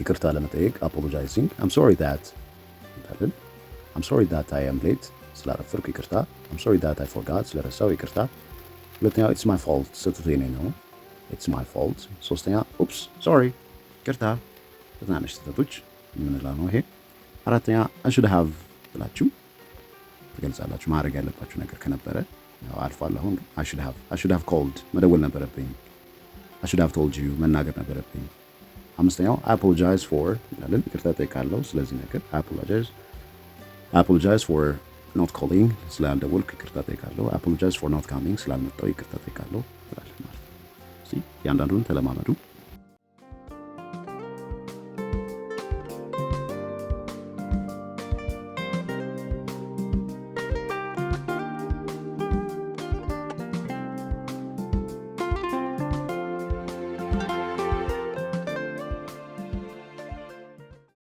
ይቅርታ ለመጠየቅ apologizing I'm sorry that እንላለን። I'm sorry that I am late ስላረፈርኩ ይቅርታ። I'm sorry that I forgot ስለረሳው ይቅርታ። ሁለተኛው it's my fault ስህተቴ ነው it's my fault። ሶስተኛ oops sorry ይቅርታ በትናንሽ ስህተቶች የምንለው ነው ይሄ። አራተኛ I should have ብላችሁ ትገልጻላችሁ ማድረግ ያለባችሁ ነገር ከነበረ ያው አልፏል። አሁን I should have called መደወል ነበረብኝ። I should have told you መናገር ነበረብኝ። አምስተኛው I apologize for እንላለን። ይቅርታ ጠይቃለሁ ስለዚህ ነገር I apologize for not calling ስላልደወልኩ ይቅርታ ጠይቃለሁ። I apologize for not coming ስላልመጣሁ ይቅርታ ጠይቃለሁ እንላለን ማለት ነው። እሺ ያንዳንዱን ተለማመዱ።